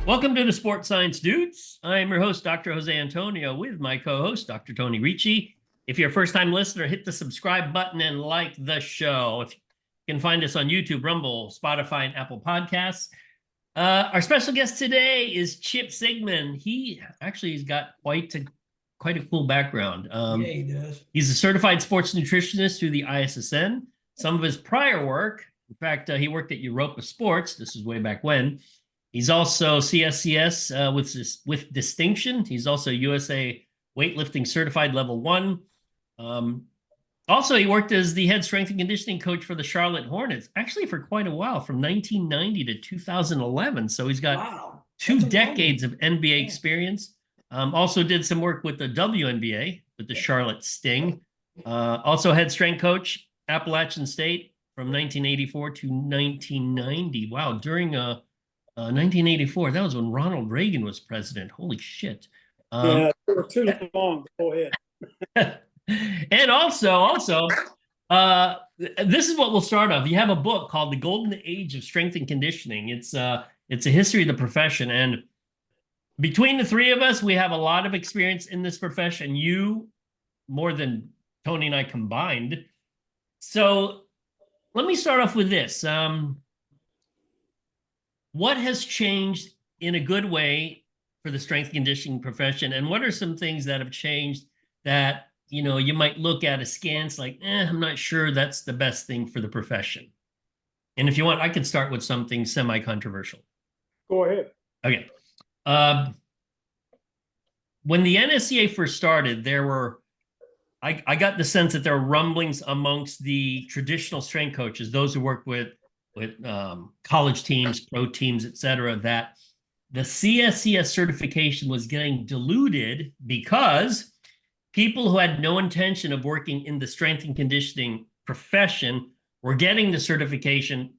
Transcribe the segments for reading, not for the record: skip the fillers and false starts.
Welcome to the Sports Science Dudes. I'm your host, Dr. Jose Antonio, with my co-host, Dr. Tony Ricci. If you're a first-time listener, hit the subscribe button and like the show. If you can find us on YouTube, Rumble, Spotify, and Apple Podcasts. Our special guest today is Chip Sigmon. He's got quite a cool background. Yeah, he does. He's a certified sports nutritionist through the ISSN. Some of his prior work, in fact, he worked at Europa Sports. This is way back when. He's also CSCS with distinction. He's also USA weightlifting certified level 1. Also, he worked as the head strength and conditioning coach for the Charlotte Hornets, actually for quite a while, from 1990 to 2011. So he's got 2 decades of NBA experience. Also did some work with the WNBA, with the Charlotte Sting. Also head strength coach, Appalachian State from 1984 to 1990. Wow, during 1984, that was when Ronald Reagan was president. Holy shit. Yeah, for too long. Go ahead. And also, this is what we'll start off. You have a book called The Golden Age of Strength and Conditioning. It's a history of the profession. And between the three of us, we have a lot of experience in this profession. You, more than Tony and I combined. So let me start off with this. What has changed in a good way for the strength and conditioning profession? And what are some things that have changed that, you might look at askance like, I'm not sure that's the best thing for the profession? And if you want, I could start with something semi-controversial. Go ahead. Okay. When the NSCA first started, I got the sense that there were rumblings amongst the traditional strength coaches, those who worked with college teams, pro teams, et cetera, that the CSCS certification was getting diluted because people who had no intention of working in the strength and conditioning profession were getting the certification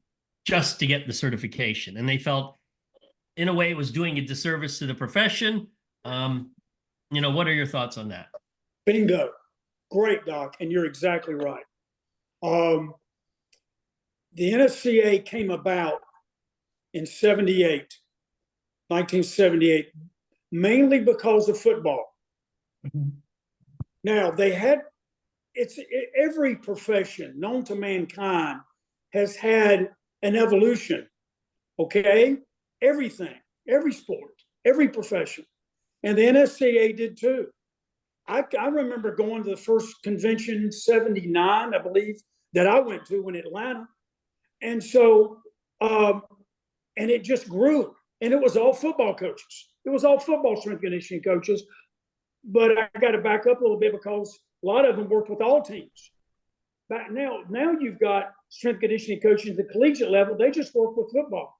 just to get the certification. And they felt, in a way, it was doing a disservice to the profession. What are your thoughts on that? Bingo. Great, Doc. And you're exactly right. The NSCA came about in 1978, mainly because of football. Mm-hmm. Now, every profession known to mankind has had an evolution, okay? Everything, every sport, every profession. And the NSCA did too. I remember going to the first convention in 79, I believe, that I went to in Atlanta. And so, and it just grew. And it was all football coaches. It was all football strength conditioning coaches. But I got to back up a little bit because a lot of them worked with all teams. But now you've got strength conditioning coaches at the collegiate level. They just work with football.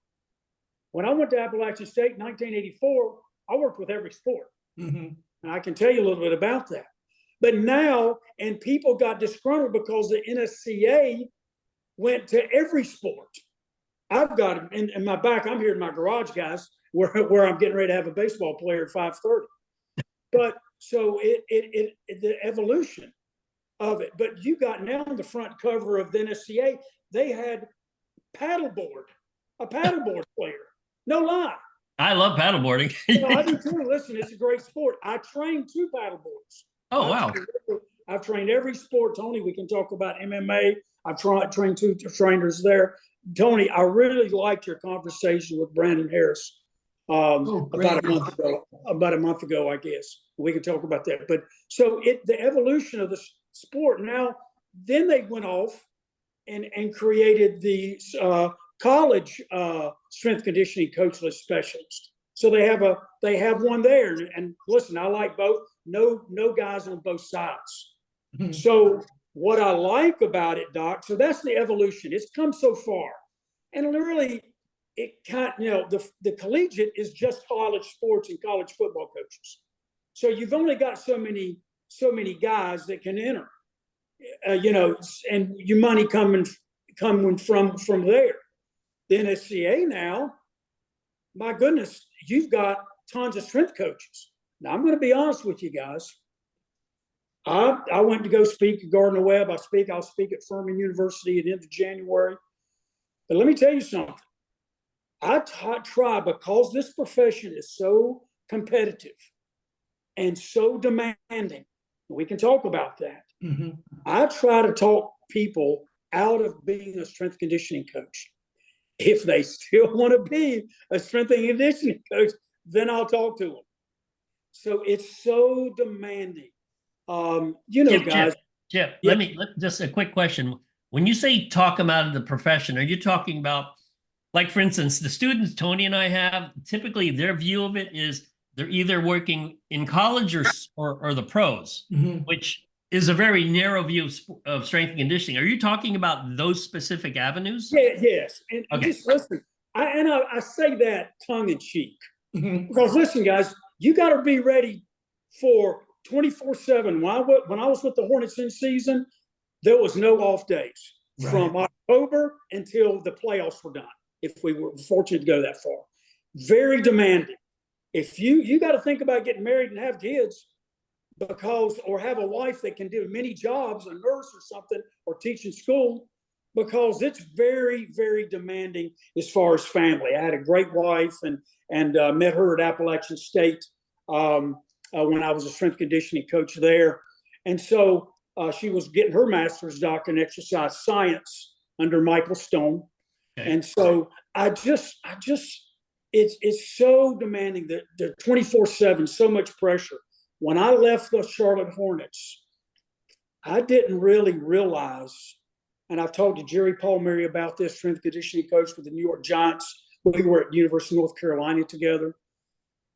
When I went to Appalachian State in 1984, I worked with every sport. Mm-hmm. And I can tell you a little bit about that. But now, and people got disgruntled because the NSCA went to every sport. I've got in my back, I'm here in my garage, guys, where I'm getting ready to have a baseball player at 5:30. But so the evolution of it. But you got now on the front cover of the NSCA, they had a paddleboard player. No lie. I love paddleboarding. I do too. Listen, it's a great sport. I trained 2 paddleboards. Oh, wow. I've trained every sport, Tony. We can talk about MMA. I've trained 2 trainers there. Tony, I really liked your conversation with Brandon Harris about a month ago, I guess. We can talk about that. But so the evolution of the sport now, then they went off and created the college strength conditioning coachless specialist. So they have one there. And listen, I like both. No guys on both sides. Mm-hmm. So what I like about it, Doc, so that's the evolution. It's come so far. And really, it can't, the collegiate is just college sports and college football coaches. So you've only got so many guys that can enter, and your money coming from there. The NSCA now, my goodness, you've got tons of strength coaches. Now, I'm going to be honest with you guys. I went to go speak at Gardner Webb. I'll speak at Furman University at the end of January. But let me tell you something. I try, because this profession is so competitive and so demanding. We can talk about that. Mm-hmm. I try to talk people out of being a strength conditioning coach. If they still want to be a strength and conditioning coach, then I'll talk to them. So it's so demanding. Guys. Chip, just a quick question. When you say talk them out of the profession, are you talking about, like, for instance, the students Tony and I have, typically their view of it is they're either working in college or the pros, Mm-hmm. which is a very narrow view of strength and conditioning. Are you talking about those specific avenues? Yeah, yes. And okay. Just listen, I say that tongue in cheek. Mm-hmm. Because listen, guys, you got to be ready for 24/7. When I was with the Hornets in season, there was no off days from October until the playoffs were done, if we were fortunate to go that far. Very demanding. If you got to think about getting married and have kids, or have a wife that can do many jobs, a nurse or something, or teach in school, because it's very, very demanding as far as family. I had a great wife and met her at Appalachian State when I was a strength conditioning coach there. And so she was getting her master's doctorate in exercise science under Michael Stone. Okay. And so it's so demanding, that the 24/7, so much pressure. When I left the Charlotte Hornets, I didn't really realize, and I've talked to Jerry Palmieri about this, strength conditioning coach with the New York Giants. We were at University of North Carolina together.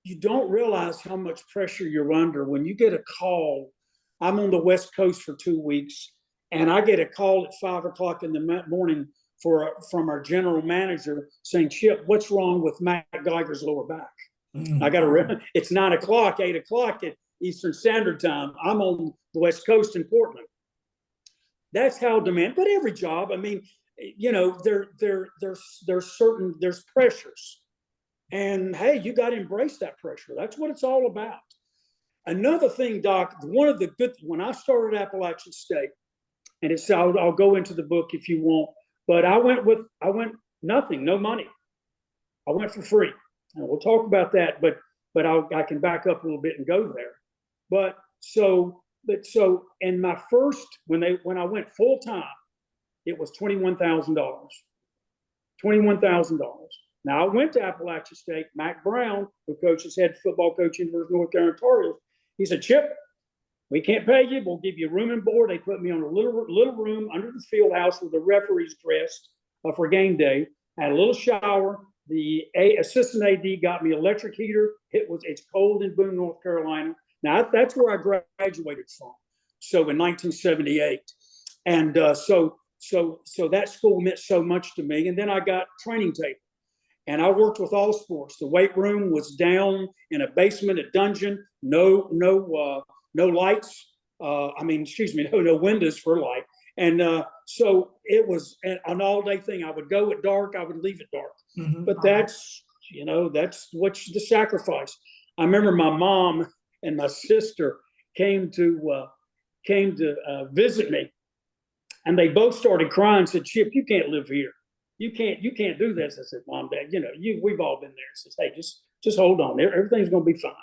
You don't realize how much pressure you're under when you get a call. I'm on the West Coast for 2 weeks, and I get a call at 5 o'clock in the morning from our general manager saying, Chip, what's wrong with Matt Geiger's lower back? Mm-hmm. It's 9 o'clock, 8 o'clock at Eastern Standard Time. I'm on the West Coast in Portland. That's how demand. But every job, I mean, there's pressures, and hey, you got to embrace that pressure. That's what it's all about. Another thing, Doc, when I started Appalachian State, and I'll go into the book if you want, but I went nothing, no money. I went for free, and we'll talk about that. But I can back up a little bit and go there. But in my first, when I went full time, it was $21,000. $21,000. Now I went to Appalachian State. Mac Brown, who coaches head football coach in University of North Carolina Tar Heels, he said, Chip, we can't pay you. We'll give you room and board. They put me on a little room under the field house where the referees dressed for game day. I had a little shower. The assistant AD got me electric heater. It's cold in Boone, North Carolina. Now that's where I graduated from. So in 1978, and so that school meant so much to me. And then I got training table, and I worked with all sports. The weight room was down in a basement, a dungeon. No lights. No windows for light. And so it was an all-day thing. I would go at dark. I would leave at dark. Mm-hmm. But that's what's the sacrifice. I remember my mom and my sister came to visit me, and they both started crying. Said, Chip, you can't live here. You can't do this. I said, Mom, Dad, we've all been there. I said, hey, just hold on. Everything's going to be fine.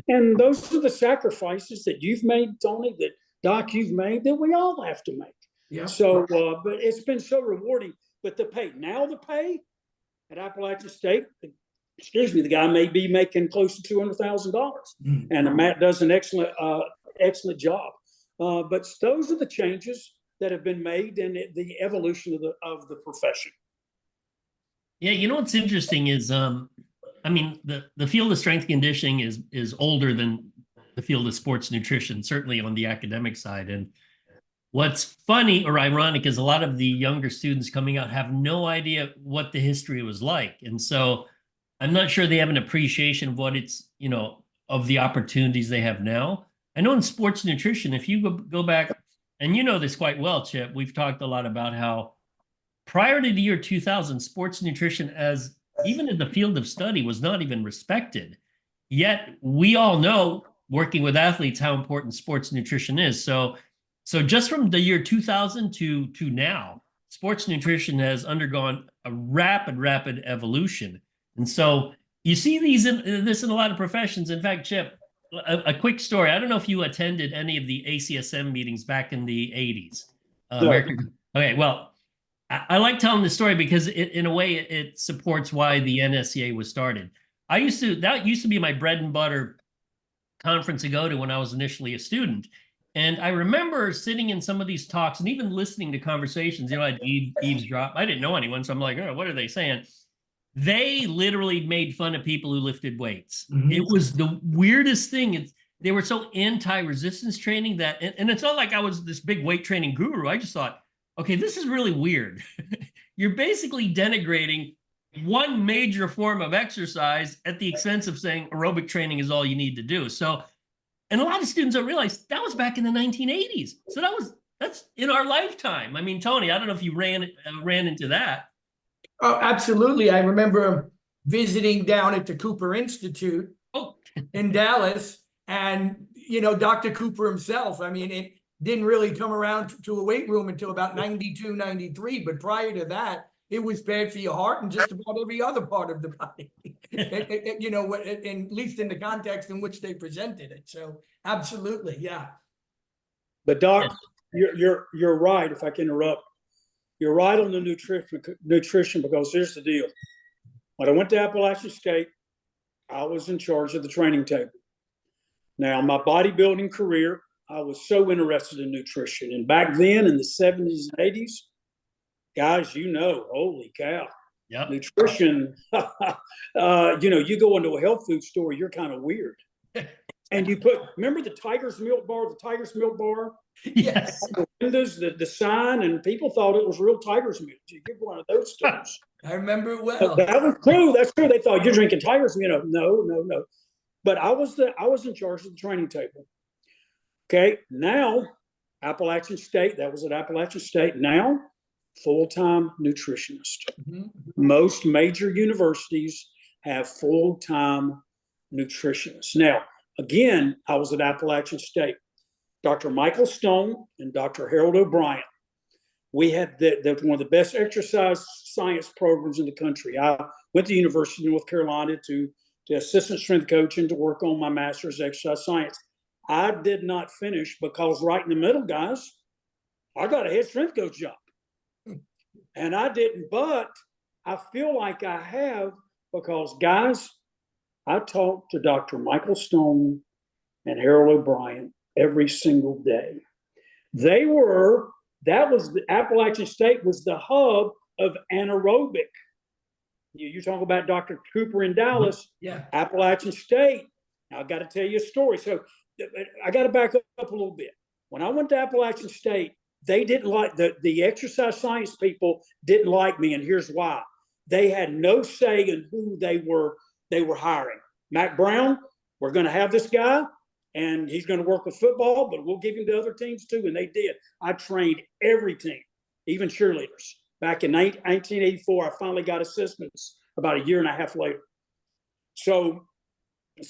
And those are the sacrifices that you've made, Tony, that Doc, you've made, that we all have to make. Yeah. So, but it's been so rewarding. But the pay at Appalachian State, the guy may be making close to $200,000, mm-hmm. and Matt does an excellent job. But those are the changes that have been made in the evolution of the profession. Yeah, what's interesting is, the field of strength conditioning is older than the field of sports nutrition, certainly on the academic side. And what's funny or ironic is a lot of the younger students coming out have no idea what the history was like. And so I'm not sure they have an appreciation of what it's, of the opportunities they have now. I know in sports nutrition, if you go back, and you know this quite well, Chip, we've talked a lot about how prior to the year 2000, sports nutrition even in the field of study was not even respected. Yet we all know, working with athletes, how important sports nutrition is. So just from the year 2000 to now, sports nutrition has undergone a rapid evolution. And so you see this in a lot of professions. In fact, Chip, a quick story. I don't know if you attended any of the ACSM meetings back in the 80s. No. Okay, well, I like telling the story because in a way, it supports why the NSCA was started. That used to be my bread and butter conference to go to when I was initially a student. And I remember sitting in some of these talks and even listening to conversations, I'd eavesdrop. I didn't know anyone, so I'm like, oh, what are they saying? They literally made fun of people who lifted weights. Mm-hmm. It was the weirdest thing. They were so anti-resistance training that, and it's not like I was this big weight training guru. I just thought, okay, this is really weird. You're basically denigrating one major form of exercise at the expense of saying aerobic training is all you need to do. So, and a lot of students don't realize that was back in the 1980s. So that's in our lifetime. I mean, Tony, I don't know if you ran into that. Oh, absolutely. I remember visiting down at the Cooper Institute in Dallas, and Dr. Cooper himself. I mean, it didn't really come around to a weight room until about 92, 93. But prior to that, it was bad for your heart and just about every other part of the body, at least in the context in which they presented it. So absolutely, yeah. But Doc, you're right, if I can interrupt. You're right on the nutrition, because here's the deal. When I went to Appalachian State, I was in charge of the training table. Now, my bodybuilding career, I was so interested in nutrition. And back then in the 70s and 80s, guys, holy cow. Yep. Nutrition, you go into a health food store, you're kind of weird. And remember the Tiger's Milk Bar? Yes. The windows, the sign, and people thought it was real Tiger's Milk. You get one of those stores. I remember it well. That was true. That's true. They thought you're drinking Tiger's Milk. No. But I was in charge of the training table. Okay, now Appalachian State, that was at Appalachian State. Now, full-time nutritionist. Mm-hmm. Most major universities have full-time nutritionists. Now, again, I was at Appalachian State. Dr. Michael Stone and Dr. Harold O'Brien. We had one of the best exercise science programs in the country. I went to the University of North Carolina to assistant strength coach and to work on my master's exercise science. I did not finish because right in the middle, guys, I got a head strength coach job. And I didn't, but I feel like I have, because, guys, I talked to Dr. Michael Stone and Harold O'Brien every single day. Appalachian State was the hub of anaerobic. You're talking about Dr. Cooper in Dallas. Yeah. Appalachian State. Now, I got to tell you a story. So I got to back up a little bit. When I went to Appalachian State, they didn't like the exercise science people didn't like me, and here's why. They had no say in who they were hiring. Mac Brown, we're going to have this guy, and he's going to work with football, but we'll give him to other teams too, and they did. I trained every team, even cheerleaders. Back in 1984, I finally got assistants about a year and a half later. So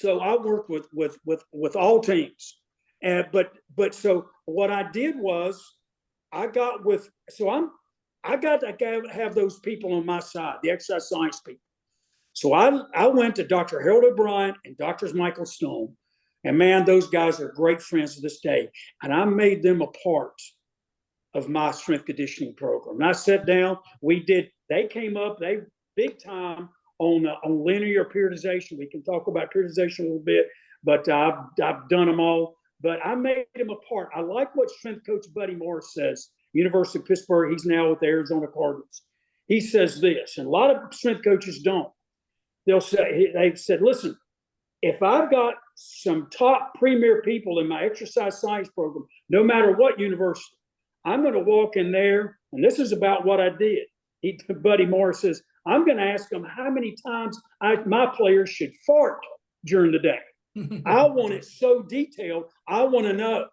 I worked with all teams, but so what I did was I got to have those people on my side, the exercise science people. So I went to Dr. Harold O'Brien and Dr. Michael Stone, and man, those guys are great friends to this day. And I made them a part of my strength conditioning program. And I sat down, they came up, they big time on linear periodization. We can talk about periodization a little bit, but I've done them all. But I made them a part. I like what strength coach Buddy Morris says, University of Pittsburgh. He's now with the Arizona Cardinals. He says this, and a lot of strength coaches don't. They've said, listen, if I've got some top premier people in my exercise science program, no matter what university, I'm going to walk in there, and this is about what I did. Buddy Morris says, I'm going to ask them how many times my players should fart during the day. I want it so detailed. I want to know.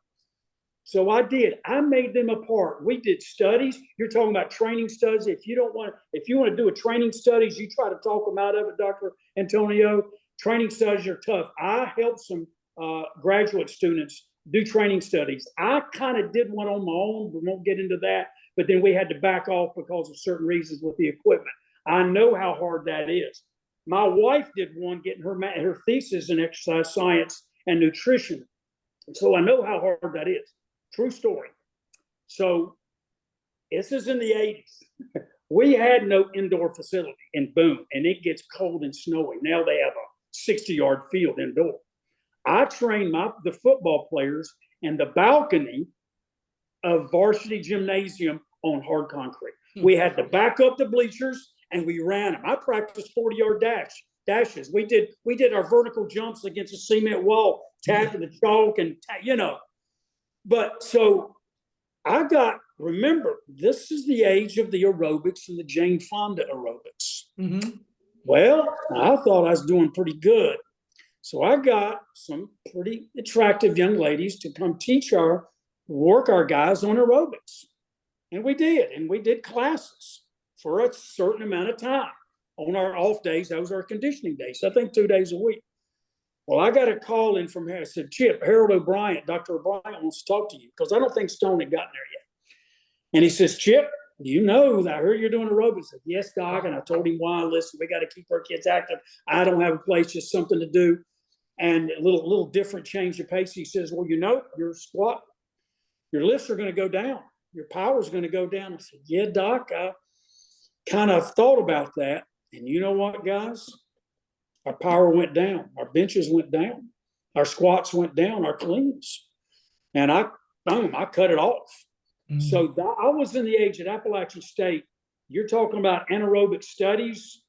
So I did. I made them a part. We did studies. You're talking about training studies. If you want to do a training studies, you try to talk them out of it, Dr. Antonio. Training studies are tough. I helped some graduate students do training studies. I kind of did one on my own. We won't get into that. but then we had to back off because of certain reasons with the equipment. I know how hard that is. My wife did one getting her thesis in exercise science and nutrition. So I know how hard that is. True story. So this is in the 80s. We had no indoor facility, and boom, and it gets cold and snowy. Now they have a 60-yard field indoor. I trained the football players in the balcony of varsity gymnasium on hard concrete. We had to back up the bleachers and we ran them. I practiced 40-yard dashes. We did our vertical jumps against a cement wall, tapping the chalk and But so remember, this is the age of the aerobics and the Jane Fonda aerobics. Mm-hmm. Well, I thought I was doing pretty good. So I got some pretty attractive young ladies to come work our guys on aerobics. And we did classes for a certain amount of time. On our off days, those are our conditioning days, I think 2 days a week. Well, I got a call in from here. I said, Chip, Harold O'Brien, Dr. O'Brien wants to talk to you, because I don't think Stone had gotten there yet. And he says, Chip, you know, I heard you're doing aerobics. I said, yes, Doc. And I told him why. Listen, we got to keep our kids active. I don't have a place, just something to do. And a little different change of pace. He says, well, you know, your squat, your lifts are going to go down. Your power is going to go down. I said, yeah, Doc, I kind of thought about that. And you know what, guys? Our power went down. Our benches went down. Our squats went down. Our cleans. And I cut it off. Mm-hmm. So I was in the age at Appalachian State. You're talking about anaerobic studies.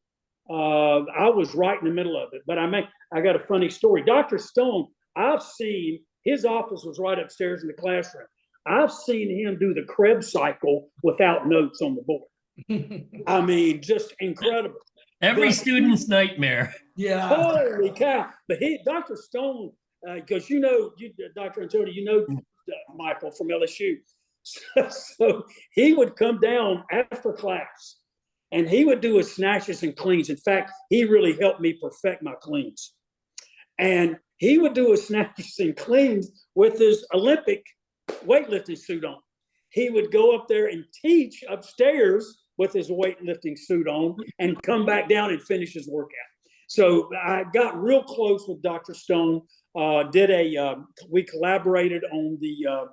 I was right in the middle of it. But I got a funny story. Dr. Stone, I've seen, his office was right upstairs in the classroom. I've seen him do the Krebs cycle without notes on the board. I mean, just incredible. Every student's nightmare. Yeah. Holy cow. But Dr. Stone, because Dr. Antonio, Michael from LSU. So he would come down after class and he would do his snatches and cleans. In fact, he really helped me perfect my cleans. And he would do his snatches and cleans with his Olympic weightlifting suit on. He would go up there and teach upstairs with his weightlifting suit on and come back down and finish his workout. So I got real close with Dr. Stone. We collaborated on the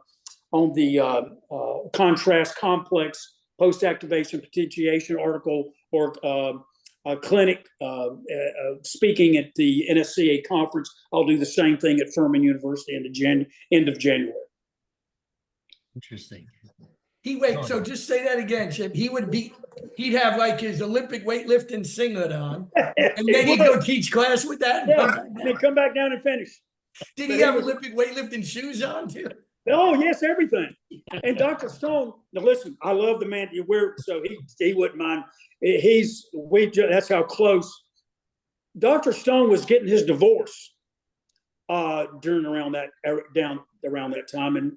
contrast complex post-activation potentiation article or clinic speaking at the NSCA conference. I'll do the same thing at Furman University end of January. Interesting. So just say that again, Chip. He'd have like his Olympic weightlifting singlet on, and then he'd go teach class with that. And then come back down and finish. Did he have Olympic weightlifting shoes on too? Oh yes, everything. And Dr. Stone, now listen, I love the man you wear, so he wouldn't mind. That's how close. Dr. Stone was getting his divorce around that time, and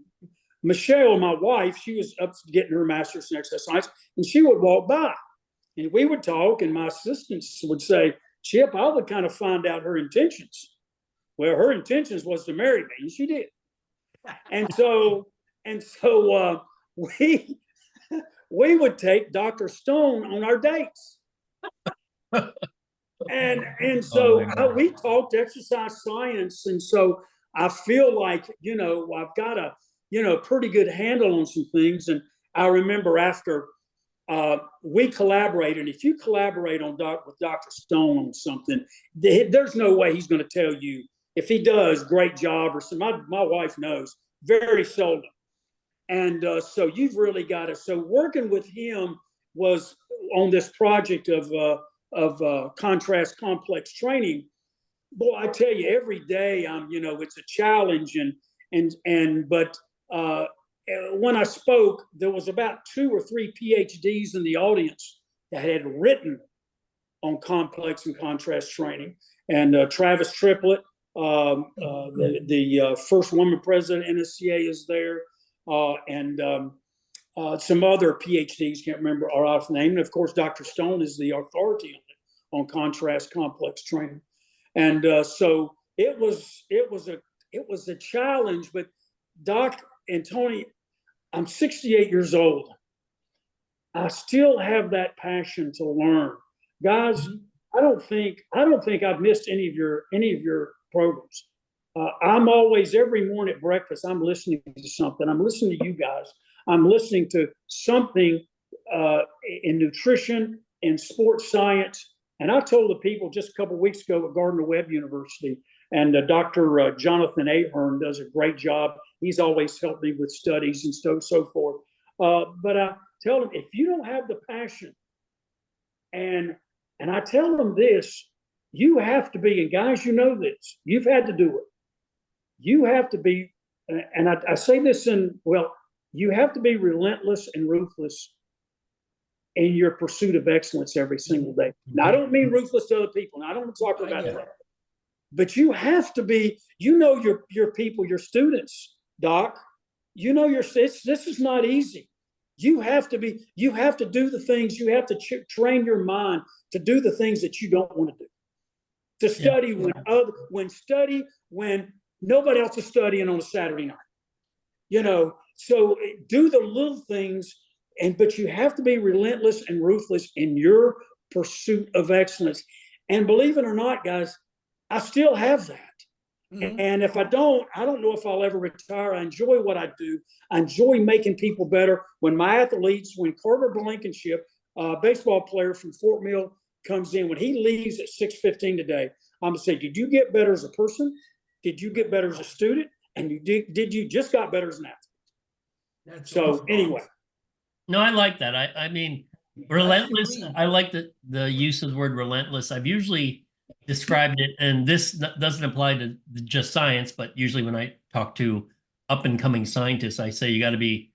Michelle, my wife, she was up getting her master's in exercise science, and she would walk by, and we would talk, and my assistants would say, Chip, I would kind of find out her intentions. Well, her intentions was to marry me, and she did. And so we would take Dr. Stone on our dates. And so we talked exercise science, and so I feel like, I've got a pretty good handle on some things. And I remember after we collaborated, if you collaborate with Dr. Stone on something, there's no way he's going to tell you. If he does, great job, or something. My wife knows, very seldom. And so you've really got to, so working with him was on this project of contrast complex training. Boy, I tell you, every day it's a challenge. But when I spoke, there was about 2 or 3 PhDs in the audience that had written on complex and contrast training. And Travis Triplett, the first woman president of NSCA, is there, and some other PhDs, can't remember our off name. And of course, Dr. Stone is the authority on contrast complex training. And so it was a challenge. But Doc and Tony, I'm 68 years old. I still have that passion to learn. Guys, I don't think I've missed any of your programs. I'm always, every morning at breakfast, I'm listening to something. I'm listening to you guys. I'm listening to something in nutrition and sports science. And I told the people just a couple of weeks ago at Gardner-Webb University, and Dr. Jonathan Ahern does a great job. He's always helped me with studies and so forth. But I tell them, if you don't have the passion, and I tell them this, you have to be, and guys, you know this, you've had to do it. You have to be, and I say this you have to be relentless and ruthless in your pursuit of excellence every single day. Now, I don't mean ruthless to other people. Now, I don't want to talk about that. But you have to be, your people, your students, Doc, this is not easy. You have to do the things, you have to train your mind to do the things that you don't want to do. To study when nobody else is studying on a Saturday night. So do the little things, but you have to be relentless and ruthless in your pursuit of excellence. And believe it or not, guys, I still have that. Mm-hmm. And if I don't know if I'll ever retire. I enjoy what I do. I enjoy making people better. When Carter Blankenship, baseball player from Fort Mill, comes in, when he leaves at 6:15 today, I'm gonna say, did you get better as a person? Did you get better as a student? And did you just got better as an athlete? So anyway. No, I like that. I mean, relentless. I like the use of the word relentless. I've usually described it, and this doesn't apply to just science, but usually when I talk to up and coming scientists, I say you got to be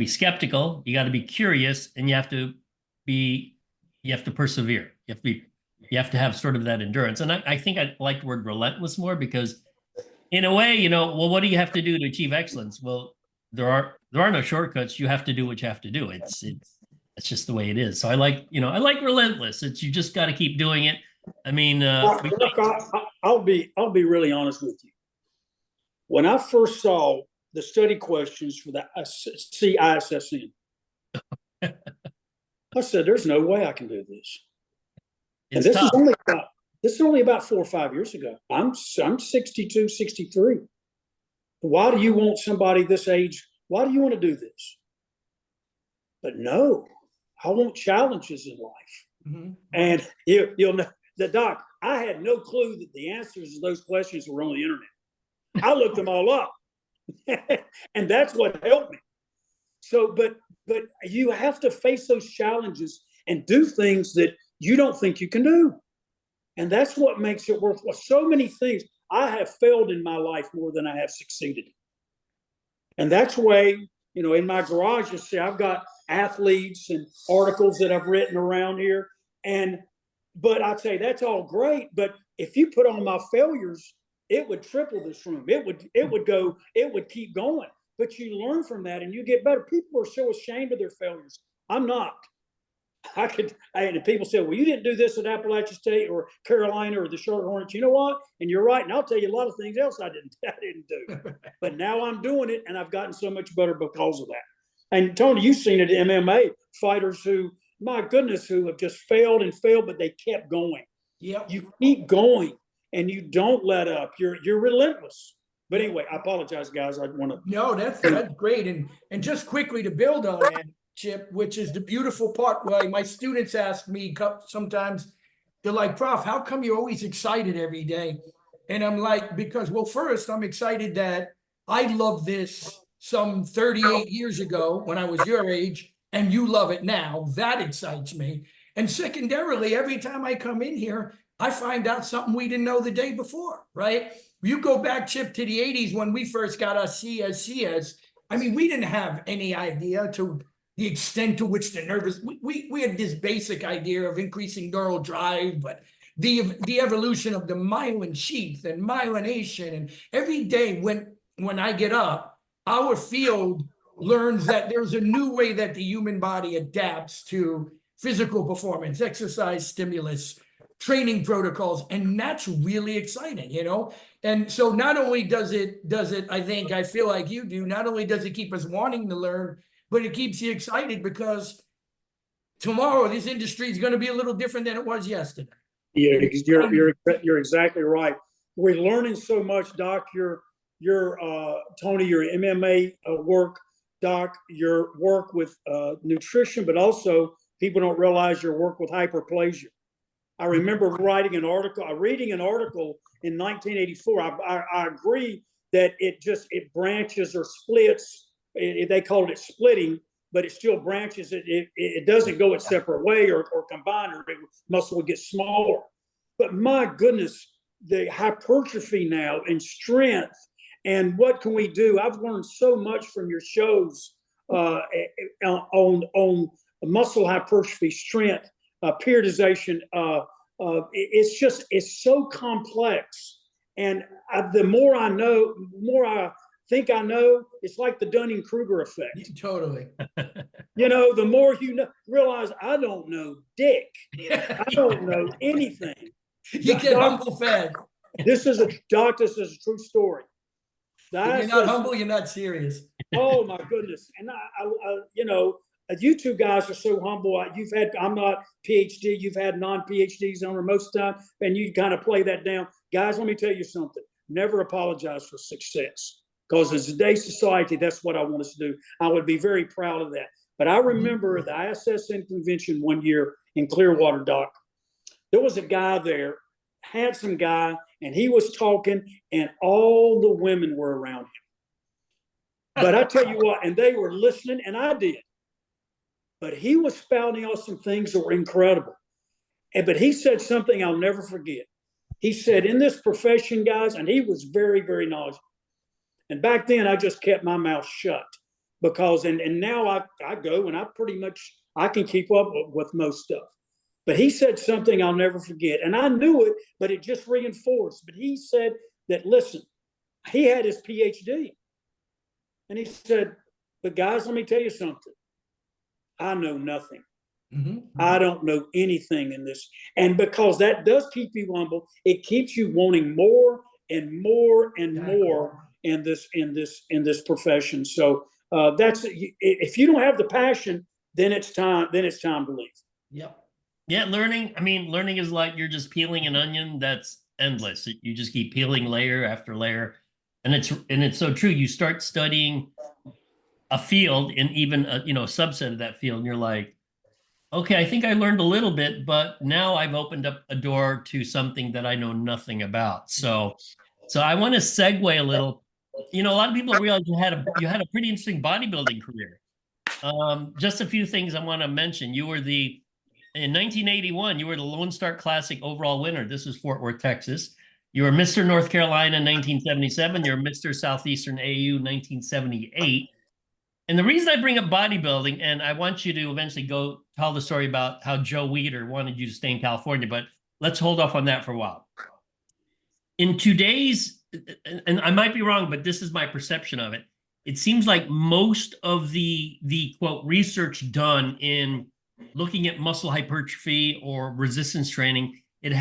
skeptical, you got to be curious, and you have to persevere. You have to have sort of that endurance. And I think I like the word relentless more, because in a way, what do you have to do to achieve excellence? Well, there are no shortcuts. You have to do what you have to do. It's just the way it is. So I like relentless. You just got to keep doing it. I mean, look, I'll be really honest with you. When I first saw the study questions for the ISSN, I said, "There's no way I can do this." And this is only about 4 or 5 years ago. I'm 62, 63. Why do you want somebody this age? Why do you want to do this? But no, I want challenges in life. Mm-hmm. And you'll know. Doc, I had no clue that the answers to those questions were on the internet. I looked them all up, and that's what helped me. So, but you have to face those challenges and do things that you don't think you can do, and that's what makes it worthwhile. So many things I have failed in my life more than I have succeeded, and that's why in my garage, you see, I've got athletes and articles that I've written around here, but I'd say that's all great. But if you put on my failures, it would triple this room. It would keep going. But you learn from that and you get better. People are so ashamed of their failures. I'm not. And people say, well, you didn't do this at Appalachian State or Carolina or the Charlotte Hornets. You know what? And you're right. And I'll tell you a lot of things else I didn't do. But now I'm doing it, and I've gotten so much better because of that. And Tony, you've seen it in MMA fighters who, my goodness, who have just failed, but they kept going. Yeah, you keep going and you don't let up. You're relentless. But anyway, I apologize, guys. I want to. No, that's great. And just quickly to build on that, Chip, which is the beautiful part. Why my students ask me sometimes, they're like, "Prof, how come you're always excited every day?" And I'm like, because, well, first, I'm excited that I love this some 38 years ago when I was your age, and you love it now. That excites me. And secondarily, every time I come in here, I find out something we didn't know the day before, right? You go back, Chip, to the 80s when we first got our CSCS. I mean, we didn't have any idea to the extent to which the nervous, we had this basic idea of increasing neural drive, but the evolution of the myelin sheath and myelination, and every day when I get up, our field learns that there's a new way that the human body adapts to physical performance, exercise stimulus, training protocols, and that's really exciting, And so not only does it, I feel like you do, not only does it keep us wanting to learn, but it keeps you excited because tomorrow this industry is going to be a little different than it was yesterday. Yeah, you're exactly right. We're learning so much, Doc. Your Tony, your MMA work, Doc, your work with nutrition, but also people don't realize your work with hyperplasia. I remember reading an article in 1984. I agree that it branches or splits. They called it splitting, but it still branches. It doesn't go its separate way or combine, or muscle would get smaller. But my goodness, the hypertrophy now and strength, and what can we do? I've learned so much from your shows on muscle hypertrophy, strength, periodization. It's so complex. And the more I know, the more I think I know, it's like the Dunning-Kruger effect. Totally. The more you know, realize I don't know dick. I don't know anything. You get humble fed. This is a true story. If you're not humble, you're not serious. Oh my goodness. And you two guys are so humble. I'm not PhD. You've had non-PhDs on most of the time, and you kind of play that down. Guys, let me tell you something. Never apologize for success, because in today's society, that's what I want us to do. I would be very proud of that. But I remember the ISSN convention one year in Clearwater, Doc. There was a guy there, handsome guy, and he was talking, and all the women were around him. But I tell you what, and they were listening, and I did. But he was spouting out some things that were incredible. But he said something I'll never forget. He said, in this profession, guys, and he was very, very knowledgeable. And back then, I just kept my mouth shut, because, and now I go and I can keep up with most stuff. But he said something I'll never forget. And I knew it, but it just reinforced. But he said that, listen, he had his Ph.D. And he said, but guys, let me tell you something. I know nothing. Mm-hmm. I don't know anything in this. And because that does keep you humble, it keeps you wanting more and more and more in this profession. So that's, if you don't have the passion, then it's time to leave. Yep. Yeah, learning is like you're just peeling an onion that's endless. You just keep peeling layer after layer. And it's so true. You start studying a field, and even a subset of that field, and you're like, okay, I think I learned a little bit, but now I've opened up a door to something that I know nothing about. So I want to segue a little. A lot of people realize you had a pretty interesting bodybuilding career. Just a few things I want to mention. In 1981, you were the Lone Star Classic overall winner. This was Fort Worth, Texas. You were Mr. North Carolina in 1977. You're Mr. Southeastern AU 1978. And the reason I bring up bodybuilding, and I want you to eventually go tell the story about how Joe Weider wanted you to stay in California, but let's hold off on that for a while. In today's, and I might be wrong, but this is my perception of it. It seems like most of the quote research done in looking at muscle hypertrophy or resistance training, it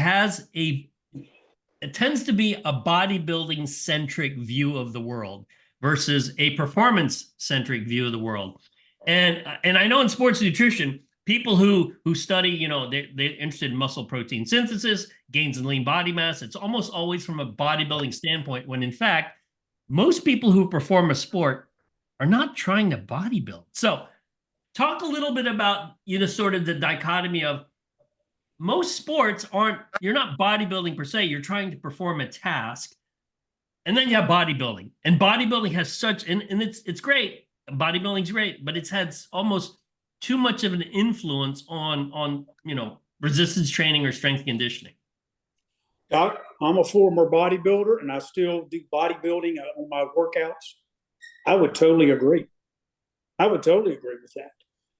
tends to be a bodybuilding centric view of the world versus a performance centric view of the world. And I know in sports nutrition, people who study, they're interested in muscle protein synthesis, gains in lean body mass. It's almost always from a bodybuilding standpoint, when in fact, most people who perform a sport are not trying to bodybuild. So talk a little bit about, sort of the dichotomy of most sports you're not bodybuilding per se, you're trying to perform a task. And then you have bodybuilding. And bodybuilding has such, and it's great. Bodybuilding's great, but it's had almost too much of an influence on resistance training or strength conditioning. Doc, I'm a former bodybuilder, and I still do bodybuilding on my workouts. I would totally agree. with that.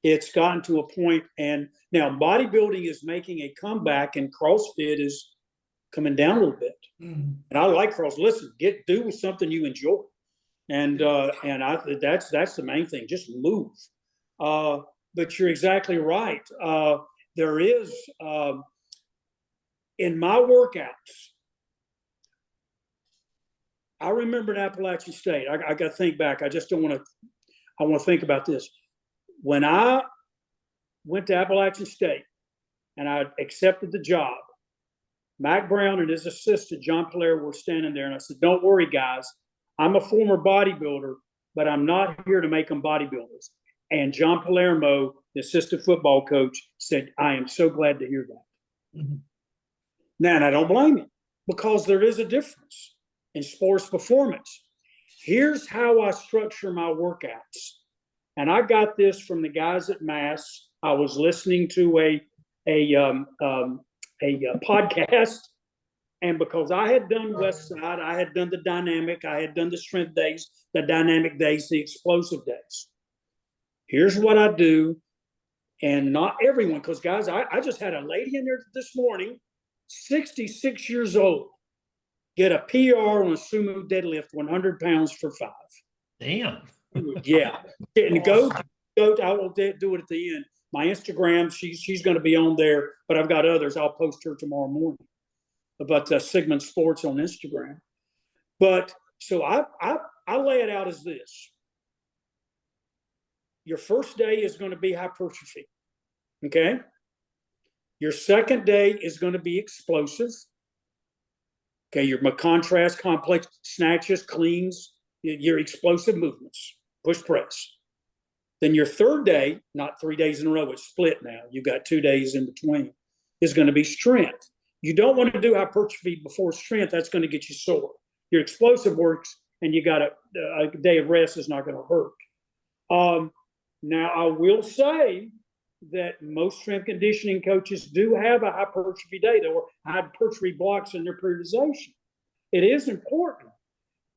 It's gotten to a point, and now bodybuilding is making a comeback, and CrossFit is coming down a little bit. Mm-hmm. And I like CrossFit. Listen, do something you enjoy, and that's the main thing. Just move. But you're exactly right. There is in my workouts. I remember in Appalachian State. I got to think back. I just don't want to. I want to think about this. When I went to Appalachian State, and I accepted the job. Mac Brown and his assistant, John Polaire, were standing there, and I said, don't worry, guys. I'm a former bodybuilder, but I'm not here to make them bodybuilders. And John Palermo, the assistant football coach, said, I am so glad to hear that. Mm-hmm. Now, and I don't blame him, because there is a difference in sports performance. Here's how I structure my workouts. And I got this from the guys at Mass. I was listening to a podcast, and because I had done Westside, I had done the dynamic, I had done the strength days, the dynamic days, the explosive days. Here's what I do, and not everyone, because guys, I just had a lady in there this morning, 66 years old, get a PR on a sumo deadlift, 100 pounds for 5. Damn. Yeah, and go. I will do it at the end. My Instagram, she's going to be on there, but I've got others. I'll post her tomorrow morning about Sigmon Sports on Instagram. But so I lay it out as this. Your first day is going to be hypertrophy, okay? Your second day is going to be explosive. Okay, your contrast, complex, snatches, cleans, your explosive movements, push press. Then your third day, not 3 days in a row, it's split now. You've got 2 days in between, is going to be strength. You don't want to do hypertrophy before strength. That's going to get you sore. Your explosive works, and you got a day of rest is not going to hurt. Now, I will say that most strength conditioning coaches do have a hypertrophy day. There were hypertrophy blocks in their periodization. It is important,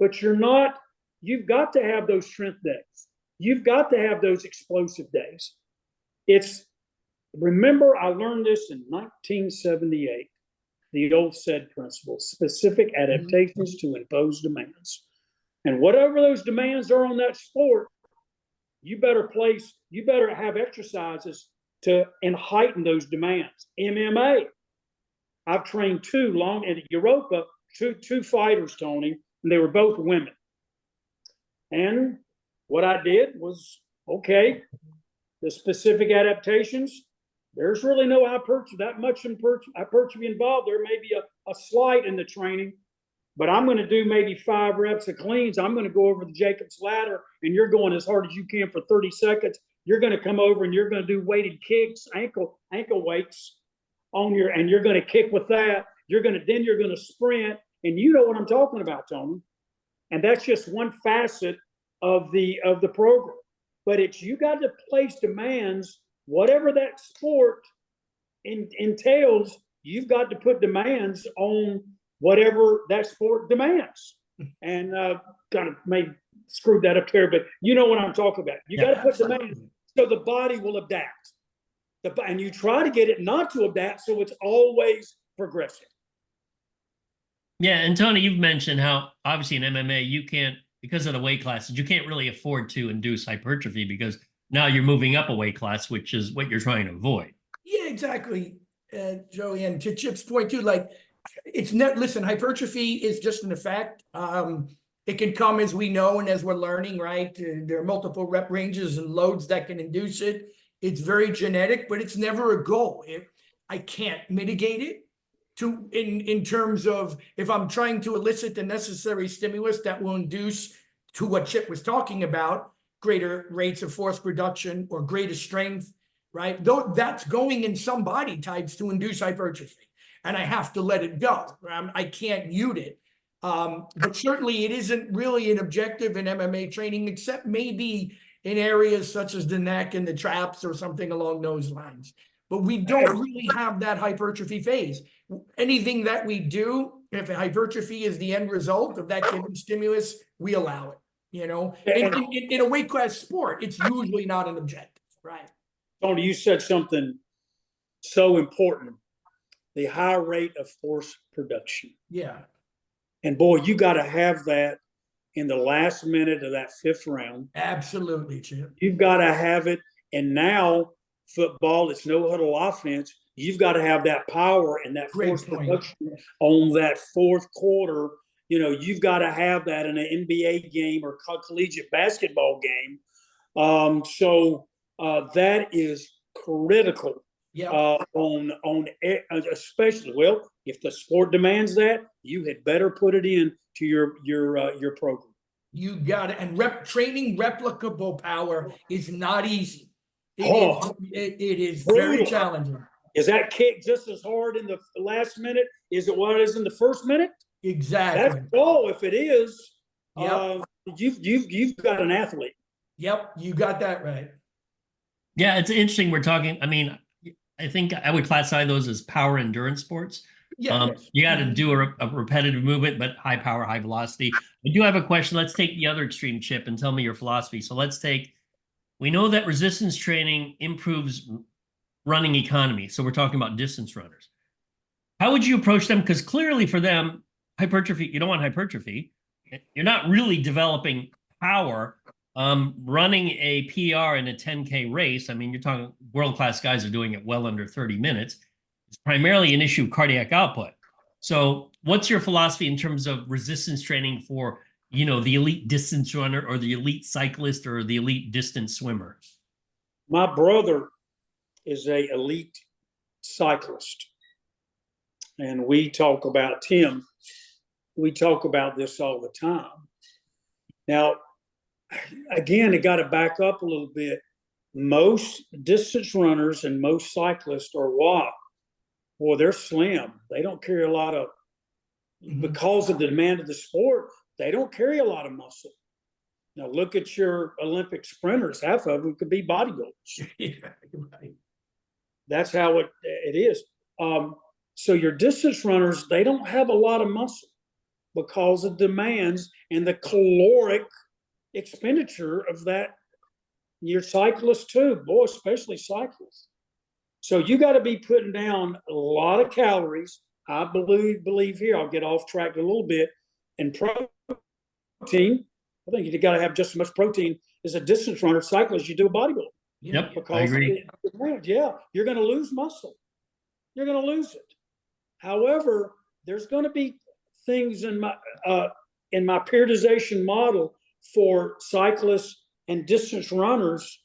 but you've got to have those strength days. You've got to have those explosive days. Remember, I learned this in 1978, the old SAID principle, specific adaptations to impose demands. And whatever those demands are on that sport, you better have exercises and heighten those demands. MMA, I've trained in Europa, two fighters, Tony, and they were both women. And what I did was, okay, the specific adaptations, there's really no that much hypertrophy involved. There may be a slight in the training, but I'm going to do maybe 5 reps of cleans. I'm going to go over the Jacob's ladder, and you're going as hard as you can for 30 seconds. You're going to come over and you're going to do weighted kicks, ankle weights and you're going to kick with that. Then you're going to sprint, and you know what I'm talking about, Tony. And that's just one facet of the program. But you got to place demands, whatever that sport entails. You've got to put demands on whatever that sport demands. And kind of maybe screwed that up there, but you know what I'm talking about. You got to put demands so the body will adapt. And you try to get it not to adapt, so it's always progressing. Yeah, and Tony, you've mentioned how obviously in MMA you can't, because of the weight classes, you can't really afford to induce hypertrophy because now you're moving up a weight class, which is what you're trying to avoid. Yeah, exactly, Joey. And to Chip's point too, like listen, hypertrophy is just an effect. It can come as we know and as we're learning, right? There are multiple rep ranges and loads that can induce it. It's very genetic, but it's never a goal. I can't mitigate it in terms of if I'm trying to elicit the necessary stimulus that will induce, to what Chip was talking about, greater rates of force production or greater strength, right? Though that's going in some body types to induce hypertrophy, and I have to let it go. I can't mute it. But certainly it isn't really an objective in MMA training, except maybe in areas such as the neck and the traps or something along those lines. But we don't really have that hypertrophy phase. Anything that we do, if hypertrophy is the end result of that given stimulus, we allow it. You know, in a weight class sport, it's usually not an objective, right? Tony, you said something so important: the high rate of force production. Yeah. And boy, you got to have that in the last minute of that 5th round. Absolutely, Chip. You've got to have it. And now football, it's no huddle offense. You've got to have that power and that force production on that 4th quarter. You know, you've got to have that in an NBA game or collegiate basketball game. So that is critical. Yeah. Especially, well, if the sport demands that, you had better put it in to your program. You got it. And training replicable power is not easy. It is very challenging. Is that kick just as hard in the last minute? Is it what it is in the first minute? Exactly. That's all. If it is, you've got an athlete. Yep, you got that right. Yeah, it's interesting. We're talking. I mean, I think I would classify those as power endurance sports. Yeah, You got to do a repetitive movement, but high power, high velocity. I do have a question. Let's take the other extreme, Chip, and tell me your philosophy. So let's take. We know that resistance training improves running economy. So we're talking about distance runners. How would you approach them? Because clearly for them, hypertrophy, you don't want hypertrophy. You're not really developing power. Running a PR in a 10K race, I mean, you're talking world-class guys are doing it well under 30 minutes. It's primarily an issue of cardiac output. So what's your philosophy in terms of resistance training for, the elite distance runner or the elite cyclist or the elite distance swimmer? My brother is an elite cyclist. And we talk about him. We talk about this all the time. Now, again, it got to back up a little bit. Most distance runners and most cyclists are what? Well, they're slim. They don't carry a lot of, because of the demand of the sport, they don't carry a lot of muscle. Now, look at your Olympic sprinters. Half of them could be bodybuilders. Yeah, right. That's how it is. So your distance runners, they don't have a lot of muscle because of demands and the caloric expenditure of that. Your cyclists too, boy, especially cyclists. So you got to be putting down a lot of calories. I believe here, I'll get off track a little bit. And protein, I think you got to have just as much protein as a distance runner, cyclist, you do a bodybuilder. Yep, because I agree. You're going to lose muscle. You're going to lose it. However, there's going to be things in my periodization model for cyclists and distance runners.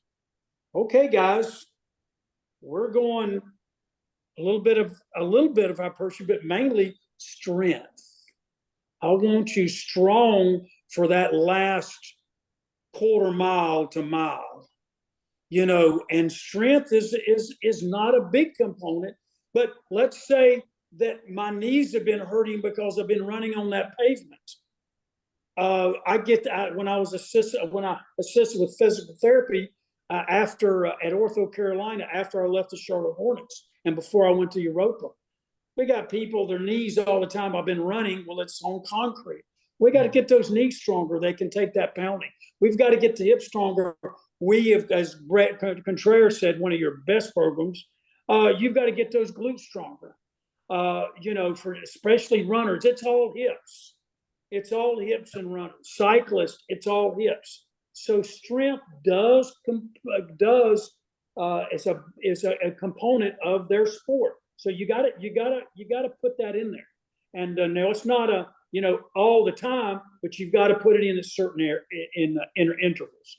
Okay, guys, we're going a little bit of hypertrophy, but mainly strength. I want you strong for that last quarter mile to mile, and strength is not a big component. But let's say that my knees have been hurting because I've been running on that pavement. When I assisted with physical therapy at Ortho Carolina after I left the Charlotte Hornets and before I went to Europa. We got people, their knees all the time. I've been running. Well, it's on concrete. We got to get those knees stronger. They can take that pounding. We've got to get the hips stronger. We have, as Brett Contreras said, one of your best programs, you've got to get those glutes stronger. For especially runners, it's all hips. It's all hips and runners. Cyclists, it's all hips. So strength is a component of their sport. So you got to put that in there. And now it's not all the time, but you've got to put it in a certain intervals.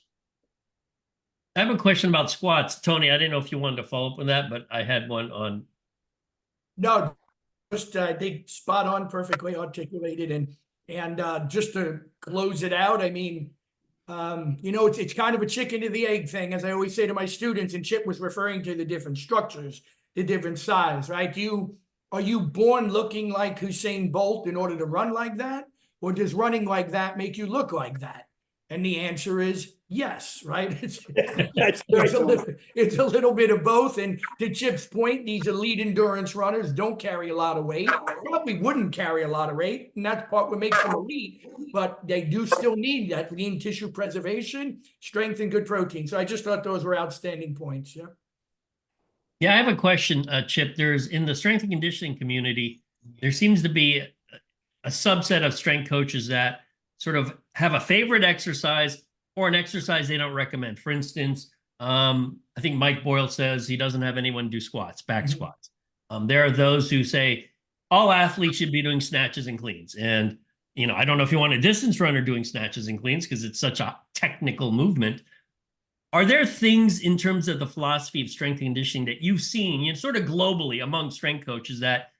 I have a question about squats, Tony. I didn't know if you wanted to follow up with that, but I had one on. No, just they spot on, perfectly articulated, and just to close it out, I mean, it's kind of a chicken to the egg thing, as I always say to my students. And Chip was referring to the different structures, the different size, right? Are you born looking like Usain Bolt in order to run like that, or does running like that make you look like that? And the answer is yes, right? It's a little bit of both. And to Chip's point, these elite endurance runners don't carry a lot of weight. Probably wouldn't carry a lot of weight, and that's part what makes them elite. But they do still need that lean tissue preservation, strength, and good protein. So I just thought those were outstanding points. Yeah. Yeah, I have a question, Chip. There's in the strength and conditioning community, there seems to be a subset of strength coaches that sort of have a favorite exercise or an exercise they don't recommend. For instance, I think Mike Boyle says he doesn't have anyone do squats, back squats. There are those who say all athletes should be doing snatches and cleans. And, I don't know if you want a distance runner doing snatches and cleans because it's such a technical movement. Are there things in terms of the philosophy of strength and conditioning that you've seen, sort of globally among strength coaches that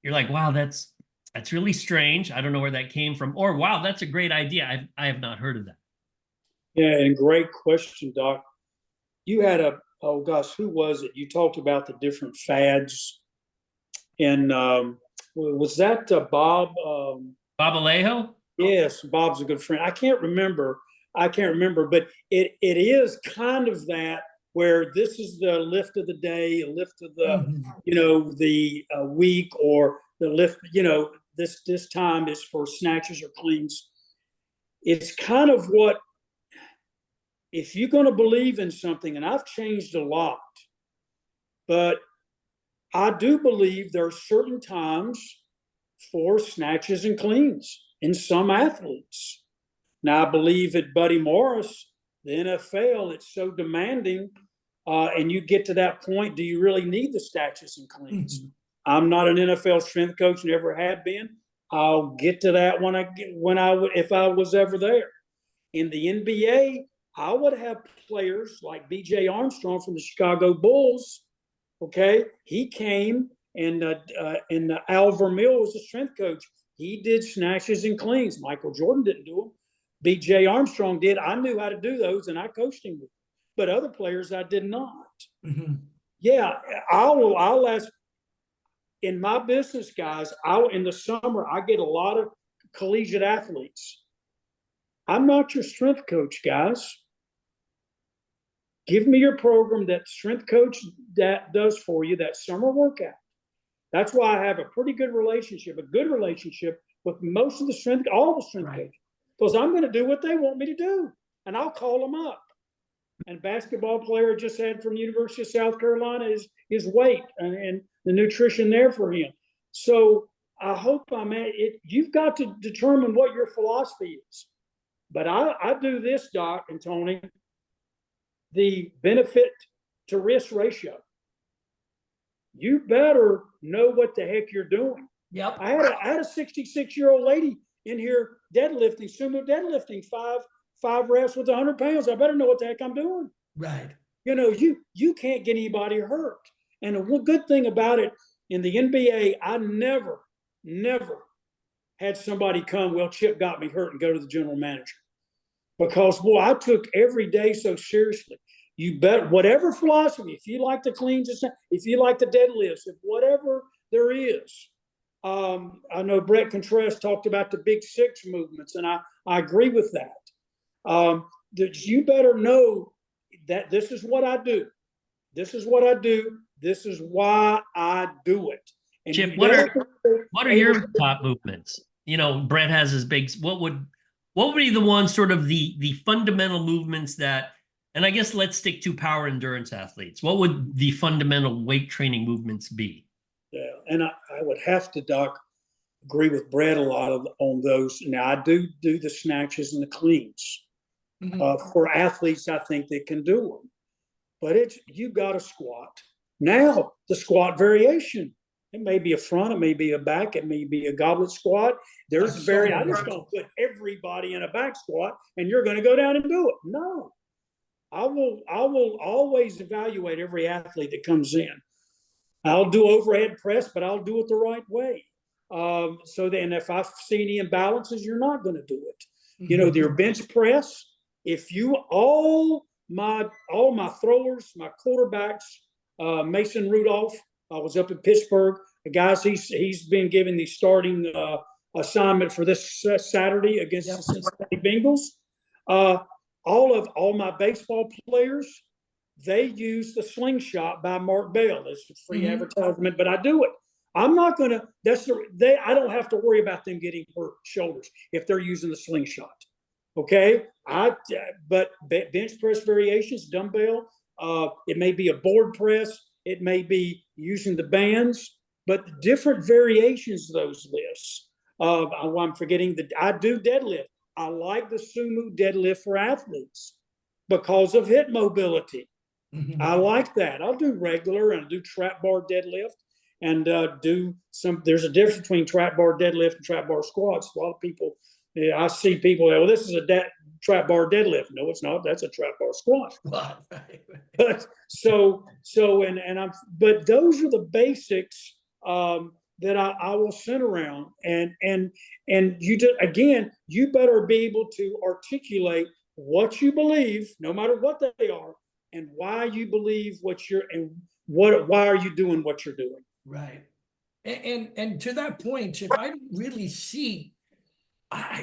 you're like, wow, that's really strange. I don't know where that came from. Or, wow, that's a great idea. I have not heard of that. Yeah, and great question, Doc. You had oh gosh, who was it? You talked about the different fads. And was that Bob? Bob Alejo? Yes, Bob's a good friend. I can't remember, but it is kind of that where this is the lift of the day, a lift of the, the week, or the lift, this time is for snatches or cleans. It's kind of what, if you're going to believe in something, and I've changed a lot, but I do believe there are certain times for snatches and cleans in some athletes. Now, I believe at Buddy Morris, the NFL, it's so demanding, and you get to that point, do you really need the snatches and cleans? Mm-hmm. I'm not an NFL strength coach, never have been. I'll get to that if I was ever there. In the NBA, I would have players like B.J. Armstrong from the Chicago Bulls. Okay, he came and Al Vermeil was the strength coach. He did snatches and cleans. Michael Jordan didn't do them. B.J. Armstrong did. I knew how to do those, and I coached him. But other players, I did not. Mm-hmm. Yeah, I'll ask. In my business, guys, in the summer, I get a lot of collegiate athletes. I'm not your strength coach, guys. Give me your program that strength coach that does for you, that summer workout. That's why I have a pretty good relationship, with most of the strength, all the strength coaches, because I'm going to do what they want me to do, and I'll call them up. And basketball player just had from the University of South Carolina his weight and the nutrition there for him. So I hope you've got to determine what your philosophy is. But I do this, Doc and Tony, the benefit to risk ratio. You better know what the heck you're doing. Yep. I had a 66-year-old lady in here deadlifting, sumo deadlifting, five reps with 100 pounds. I better know what the heck I'm doing. Right. You can't get anybody hurt. And the good thing about it, in the NBA, I never had somebody come, well, Chip got me hurt, and go to the general manager. Because, boy, I took every day so seriously. You bet, whatever philosophy, if you like the cleans, if you like the deadlifts, if whatever there is. I know Brett Contreras talked about the big six movements, and I agree with that. You better know that this is what I do. This is what I do. This is why I do it. And Chip, what are your top movements? Brett has his big. What would be the ones, sort of the fundamental movements that? And I guess let's stick to power endurance athletes. What would the fundamental weight training movements be? Yeah, and I would have to, Doc, agree with Brett a lot on those. Now, I do the snatches and the cleans. Mm-hmm. For athletes, I think they can do them. But you got to squat. Now, the squat variation. It may be a front, it may be a back, it may be a goblet squat. I just don't put everybody in a back squat and you're going to go down and do it. No. I will always evaluate every athlete that comes in. I'll do overhead press, but I'll do it the right way. So then if I see any imbalances, you're not going to do it. Mm-hmm. Your bench press, all my throwers, my quarterbacks, Mason Rudolph, I was up in Pittsburgh. The guys, he's been given the starting assignment for this Saturday against the Cincinnati Bengals. All my baseball players, they use the slingshot by Mark Bell. It's a free advertisement, but I do it. I'm not going to. I don't have to worry about them getting hurt shoulders if they're using the slingshot. Okay, but bench press variations, dumbbell. It may be a board press. It may be using the bands, but different variations of those lifts. I'm forgetting I do deadlift. I like the sumo deadlift for athletes because of hip mobility. Mm-hmm. I like that. I'll do regular and do trap bar deadlift and there's a difference between trap bar deadlift and trap bar squats. A lot of people, I see people, well, this is a trap bar deadlift. No, it's not. That's a trap bar squat. Right. But but those are the basics that I will send around. And you just, again, you better be able to articulate what you believe, no matter what they are, and why you believe why are you doing what you're doing. Right. And to that point, Chip, I don't really see,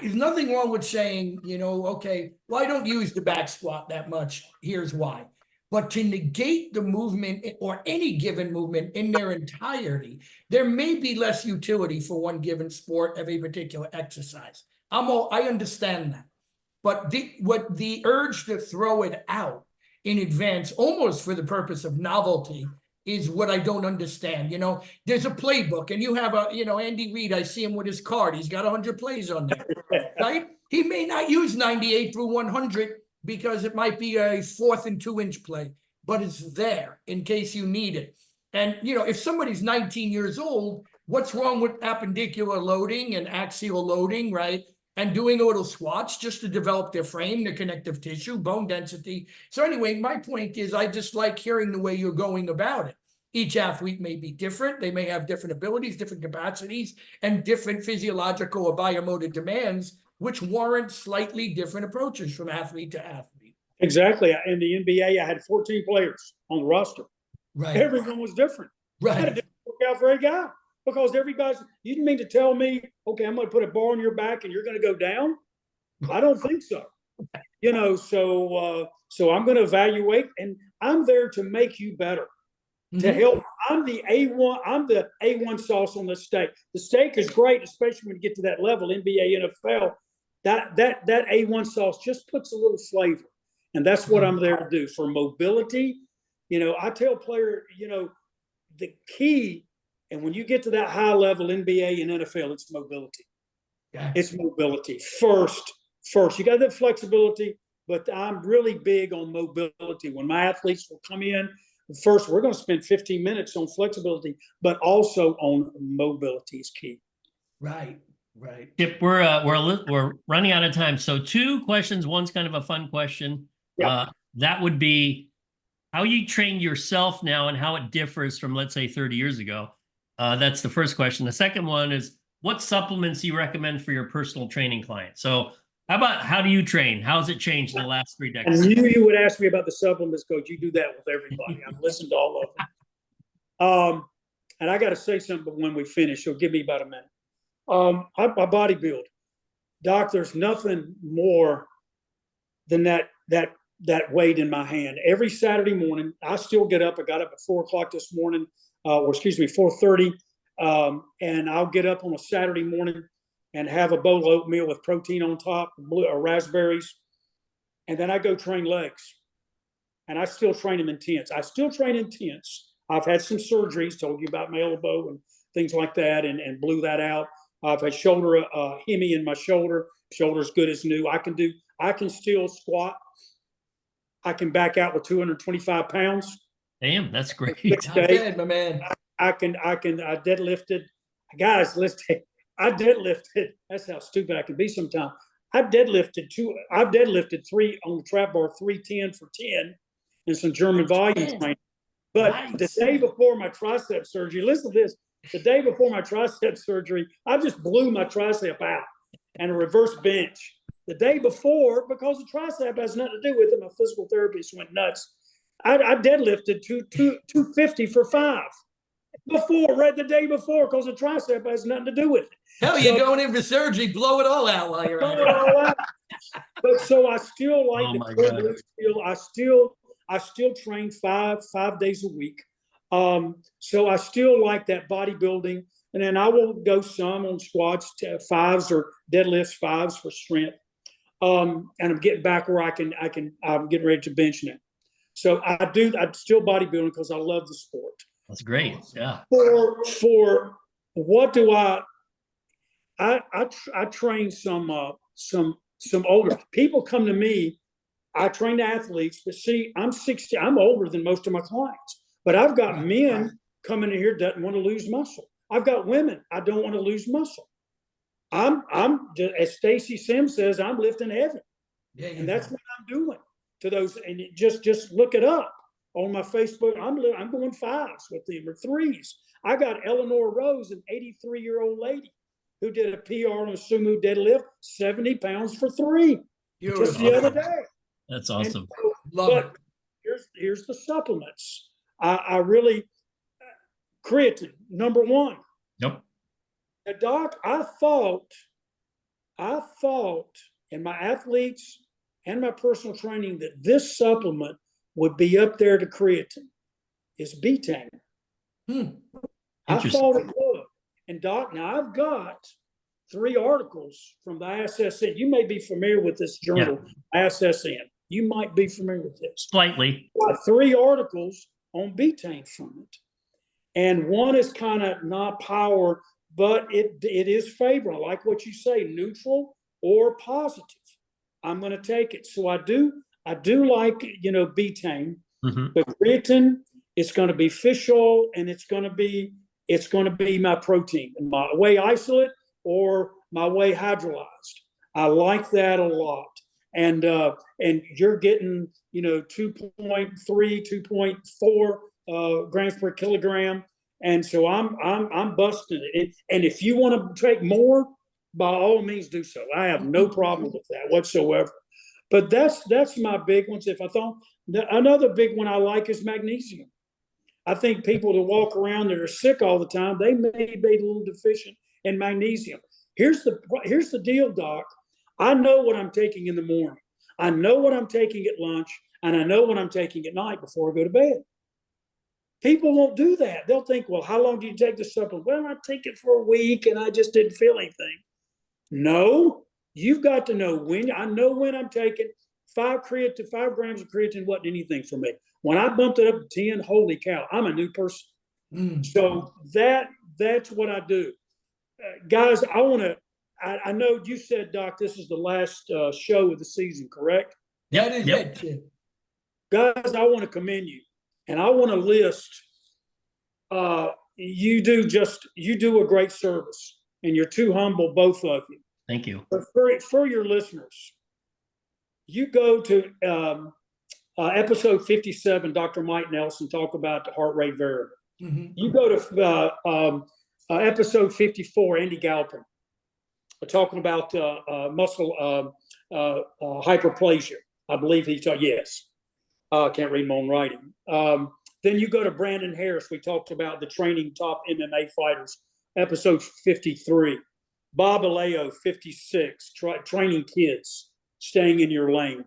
there's nothing wrong with saying, okay, well, I don't use the back squat that much. Here's why. But to negate the movement or any given movement in their entirety, there may be less utility for one given sport of a particular exercise. I understand that. But the urge to throw it out in advance, almost for the purpose of novelty, is what I don't understand. There's a playbook, and you have Andy Reid, I see him with his card. He's got 100 plays on there, right? He may not use 98 through 100 because it might be a 4th and 2-inch play, but it's there in case you need it. And, if somebody's 19 years old, what's wrong with appendicular loading and axial loading, right? And doing a little squats just to develop their frame, their connective tissue, bone density. So anyway, my point is I just like hearing the way you're going about it. Each athlete may be different. They may have different abilities, different capacities, and different physiological or biomotor demands, which warrant slightly different approaches from athlete to athlete. Exactly. In the NBA, I had 14 players on the roster. Right. Everyone was different. Right. I had a different workout for every guy because you didn't mean to tell me, okay, I'm going to put a bar on your back and you're going to go down. I don't think so. So I'm going to evaluate, and I'm there to make you better. To help. I'm the A1 sauce on the steak. The steak is great, especially when you get to that level, NBA, NFL. That A1 sauce just puts a little flavor. And that's what I'm there to do. For mobility, I tell players, the key, and when you get to that high level, NBA and NFL, it's mobility. Yeah. It's mobility first. You got that flexibility, but I'm really big on mobility. When my athletes will come in, first, we're going to spend 15 minutes on flexibility, but also on mobility is key. Right. Chip, we're running out of time. So 2 questions. One's kind of a fun question. Yep. That would be how you train yourself now and how it differs from, let's say, 30 years ago. That's the first question. The second one is, what supplements do you recommend for your personal training clients? So how do you train? How has it changed in the last 3 decades? I knew you would ask me about the supplements, Coach. You do that with everybody. I've listened to all of them. And I got to say something when we finish, so give me about a minute. I bodybuild. Doc, there's nothing more than that weight in my hand. Every Saturday morning, I still get up. I got up at 4:00 this morning, 4:30. And I'll get up on a Saturday morning and have a bowl of oatmeal with protein on top, or raspberries. And then I go train legs. And I still train them intense. I've had some surgeries, told you about my elbow and things like that, and blew that out. I've had shoulder hemi in my shoulder. Shoulder's good as new. I can still squat. I can back out with 225 pounds. Damn, that's great. Not bad, my man. I deadlifted. Guys, listen, I deadlifted. That's how stupid I can be sometimes. I've deadlifted 3 on the trap bar, 310 for 10, and some German volume training. But the day before my tricep surgery, listen to this. The day before my tricep surgery, I just blew my tricep out and a reverse bench. The day before, because the tricep has nothing to do with it, my physical therapist went nuts. I deadlifted 250 for 5. The day before, because the tricep has nothing to do with it. Hell, you're going in for surgery, blow it all out while you're at it. But so I still like I still train five days a week. So I still like that bodybuilding, and then I will go some on squats, 5s or deadlifts, 5s for strength. And I'm getting back where I'm getting ready to bench now. So I'm still bodybuilding because I love the sport. That's great. Yeah. For what do I train some older people come to me. I train athletes, but see, I'm 60. I'm older than most of my clients, but I've got men coming in here that doesn't want to lose muscle. I've got women. I don't want to lose muscle. I'm as Stacy Sims says, I'm lifting heavy. Yeah, And that's what I'm doing to those. And just look it up on my Facebook. I'm going 5s with them, or 3s. I got Eleanor Rose, an 83-year-old lady who did a PR on a sumo deadlift, 70 pounds for 3, just the other day. That's awesome. So, but here's the supplements. I really, creatine, number 1. Yep. Now, Doc, I thought in my athletes and my personal training that this supplement would be up there to creatine. It's betaine. I thought it would. And Doc, now I've got 3 articles from the ISSN. You may be familiar with this journal, ISSN. You might be familiar with this. Slightly. 3 articles on betaine from it. And one is kind of not power, but it is favorable. I like what you say, neutral or positive. I'm going to take it. So I do like, betaine, but creatine, it's going to be fish oil, and it's going to be my protein, my whey isolate or my whey hydrolyzed. I like that a lot. And you're getting, 2.3, 2.4 grams per kilogram. And so I'm busting it. And if you want to take more, by all means do so. I have no problem with that whatsoever. But that's my big ones. If I thought another big one I like is magnesium. I think people that walk around that are sick all the time, they may be a little deficient in magnesium. Here's the deal, Doc. I know what I'm taking in the morning. I know what I'm taking at lunch, and I know what I'm taking at night before I go to bed. People won't do that. They'll think, well, how long do you take the supplement? Well, I take it for a week and I just didn't feel anything. No, you've got to know when. I know when I'm taking 5 grams of creatine wasn't anything for me. When I bumped it up to 10, holy cow, I'm a new person. So that's what I do. Guys, I know you said, Doc, this is the last show of the season, correct? That is it. Guys, I want to commend you. And I want to list, you do a great service, and you're too humble, both of you. Thank you. But for your listeners, you go to episode 57, Dr. Mike Nelson talk about the heart rate variable. You go to episode 54, Andy Galpin, talking about muscle hyperplasia. I believe he talked, yes. Can't read my own writing. Then you go to Brandon Harris. We talked about the training top MMA fighters, episode 53. Bob Aleo, 56, training kids, staying in your lane.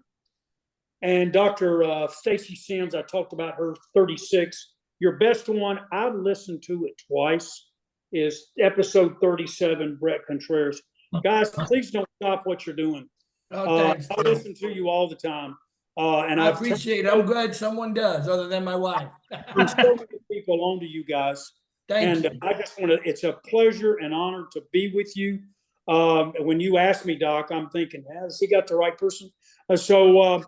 And Dr. Stacy Sims, I talked about her, 36. Your best one, I've listened to it twice, is episode 37, Brett Contreras. Guys, please don't stop what you're doing. Thanks, I listen to you all the time. And I appreciate it. I'm glad someone does, other than my wife. I'm so many people on to you guys. Thank you. I just want to, it's a pleasure and honor to be with you. When you asked me, Doc, I'm thinking, has he got the right person? So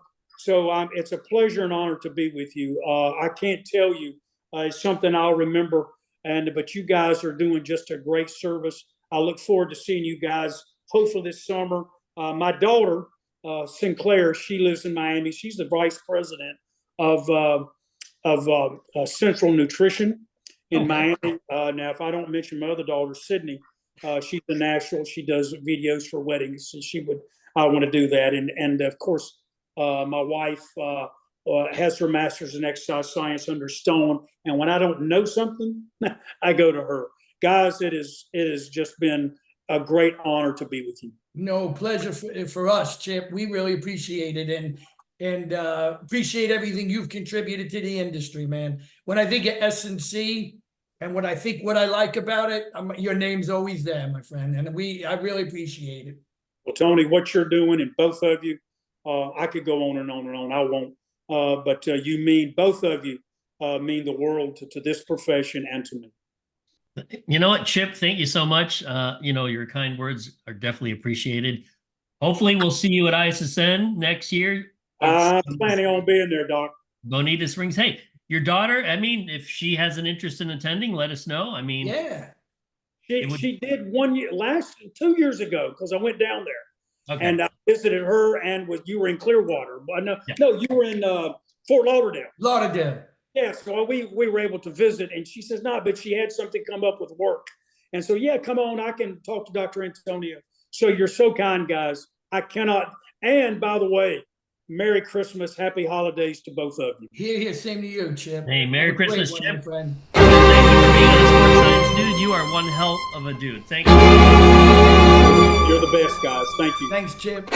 it's a pleasure and honor to be with you. I can't tell you, it's something I'll remember. But you guys are doing just a great service. I look forward to seeing you guys hopefully this summer. My daughter, Sinclair, she lives in Miami. She's the vice president of Central Nutrition in Miami. Now, if I don't mention my other daughter, Sydney, she's the national. She does videos for weddings, and I want to do that. And of course, my wife has her master's in exercise science under Stone. And when I don't know something, I go to her. Guys, it has just been a great honor to be with you. No, pleasure for us, Chip. We really appreciate it and appreciate everything you've contributed to the industry, man. When I think of S&C and what I like about it, your name's always there, my friend. And I really appreciate it. Well, Tony, what you're doing, and both of you, I could go on and on and on. I won't. But both of you mean the world to this profession and to me. You know what, Chip, thank you so much. Your kind words are definitely appreciated. Hopefully we'll see you at ISSN next year. I'm planning on being there, Doc. Bonita Springs. Hey, your daughter, if she has an interest in attending, let us know. Yeah. She did 1 year, 2 years ago, because I went down there. Okay. And I visited her, and you were in Clearwater. No, Yeah. no, you were in Fort Lauderdale. Lauderdale. Yeah, so we were able to visit, and she says, no, but she had something come up with work. And so, yeah, come on, I can talk to Dr. Antonio. So you're so kind, guys. I cannot. And by the way, Merry Christmas, Happy Holidays to both of you. Here, same to you, Chip. Hey, Merry Have a great Christmas, one, Chip. my friend. Thank you for being on the Sports Science Dude. You are one hell of a dude. Thank you. You're the best, guys. Thank you. Thanks, Chip.